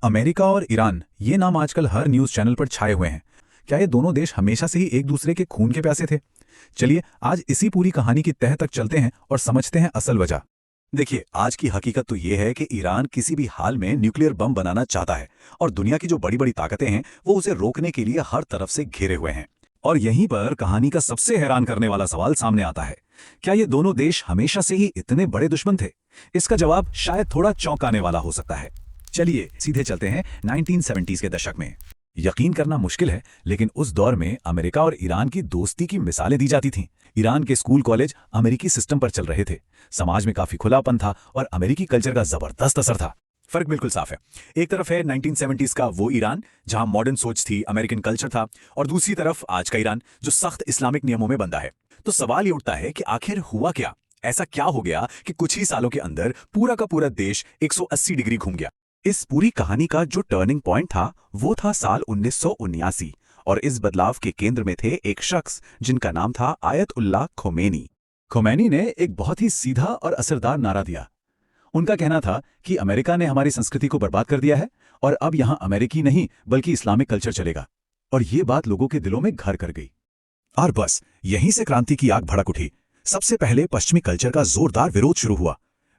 America और Iran ये नाम आजकल हर न्यूज़ चैनल पर छाए हुए हैं। क्या ये दोनों देश हमेशा से ही एक दूसरे के खून के प्यासे थे? चलिए आज इसी पूरी कहानी की तह तक चलते हैं और समझते हैं असल वजह। देखिए, आज की हकीकत तो ये है कि ईरान किसी भी हाल में न्यूक्लियर बम बनाना चाहता है और दुनिया की जो बड़ी बड़ी ताकतें हैं वो उसे रोकने के लिए हर तरफ से घिरे हुए हैं। और यहीं पर कहानी का सबसे हैरान करने वाला सवाल सामने आता है, क्या ये दोनों देश हमेशा से ही इतने बड़े दुश्मन थे? इसका जवाब शायद थोड़ा चौंकाने वाला हो सकता है। चलिए सीधे चलते हैं 1970s के दशक में। यकीन करना मुश्किल है, लेकिन उस दौर में अमेरिका और ईरान की दोस्ती की मिसालें दी जाती थीं। ईरान के स्कूल कॉलेज अमेरिकी सिस्टम पर चल रहे थे, समाज में काफी खुलापन था और अमेरिकी कल्चर का जबरदस्त असर था। फर्क बिल्कुल साफ है। एक तरफ है 1970s का वो ईरान जहां मॉडर्न सोच थी, अमेरिकन कल्चर था, और दूसरी तरफ आज का ईरान जो सख्त इस्लामिक नियमों में बंधा है। तो सवाल ये उठता है कि आखिर हुआ क्या? ऐसा क्या हो गया कि कुछ ही सालों के अंदर पूरा का पूरा देश 180 डिग्री घूम गया? इस पूरी कहानी का जो टर्निंग पॉइंट था वो था साल 1979, और इस बदलाव के केंद्र में थे एक शख्स जिनका नाम था आयतुल्लाह खोमेनी। खोमेनी ने एक बहुत ही सीधा और असरदार नारा दिया। उनका कहना था कि अमेरिका ने हमारी संस्कृति को बर्बाद कर दिया है और अब यहां अमेरिकी नहीं बल्कि इस्लामिक कल्चर चलेगा। और ये बात लोगों के दिलों में घर कर गई। और बस यहीं से क्रांति की आग भड़क उठी। सबसे पहले पश्चिमी कल्चर का जोरदार विरोध शुरू हुआ।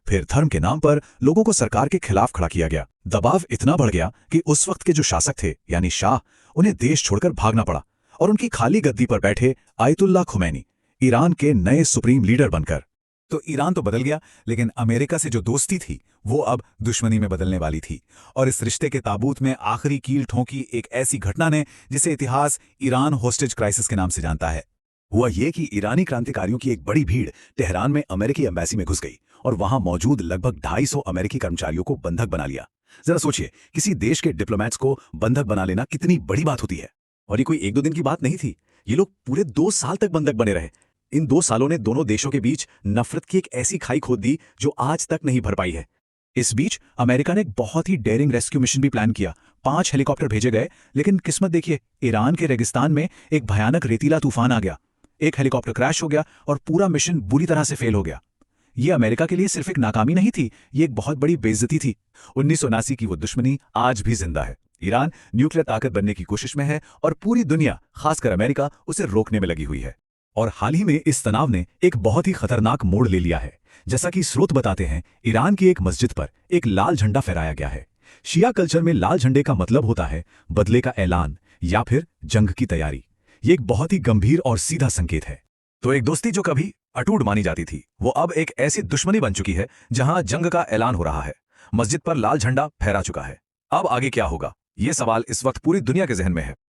फिर धर्म के नाम पर लोगों को सरकार के खिलाफ खड़ा किया गया। दबाव इतना बढ़ गया कि उस वक्त के जो शासक थे यानी शाह, उन्हें देश छोड़कर भागना पड़ा और उनकी खाली गद्दी पर बैठे आयतुल्लाह खुमैनी ईरान के नए सुप्रीम लीडर बनकर। तो ईरान तो बदल गया, लेकिन अमेरिका से जो दोस्ती थी वो अब दुश्मनी में बदलने वाली थी। और इस रिश्ते के ताबूत में आखिरी कील ठोंकी एक ऐसी घटना ने जिसे इतिहास ईरान होस्टेज क्राइसिस के नाम से जानता है। हुआ ये कि ईरानी क्रांतिकारियों की एक बड़ी भीड़ तेहरान में अमेरिकी एम्बेसी में घुस गई और वहां मौजूद लगभग 250 अमेरिकी कर्मचारियों को बंधक बना लिया। जरा सोचिए, किसी देश के डिप्लोमेट्स को बंधक बना लेना कितनी बड़ी बात होती है। और ये कोई एक दो दिन की बात नहीं थी, ये लोग पूरे 2 साल तक बंधक बने रहे। इन 2 सालों ने दोनों देशों के बीच नफरत की एक ऐसी खाई खोद दी जो आज तक नहीं भर पाई है। इस बीच अमेरिका ने एक बहुत ही डेयरिंग रेस्क्यू मिशन भी प्लान किया। 5 हेलीकॉप्टर भेजे गए, लेकिन किस्मत देखिए, ईरान के रेगिस्तान में एक भयानक रेतीला तूफान आ गया। एक हेलीकॉप्टर क्रैश हो गया और पूरा मिशन बुरी तरह से फेल हो गया। ये अमेरिका के लिए सिर्फ एक नाकामी नहीं थी, ये एक बहुत बड़ी बेइज्जती थी। 1979 की वो दुश्मनी आज भी जिंदा है। ईरान न्यूक्लियर ताकत बनने की कोशिश में है और पूरी दुनिया, खासकर अमेरिका, उसे रोकने में लगी हुई है। और हाल ही में इस तनाव ने एक बहुत ही खतरनाक मोड़ ले लिया है। जैसा कि स्रोत बताते हैं, ईरान की एक मस्जिद पर एक लाल झंडा फहराया गया है। शिया कल्चर में लाल झंडे का मतलब होता है बदले का ऐलान या फिर जंग की तैयारी। ये एक बहुत ही गंभीर और सीधा संकेत है। तो एक दोस्ती जो कभी अटूट मानी जाती थी, वो अब एक ऐसी दुश्मनी बन चुकी है जहां जंग का ऐलान हो रहा है। मस्जिद पर लाल झंडा फहरा चुका है। अब आगे क्या होगा, ये सवाल इस वक्त पूरी दुनिया के जहन में है।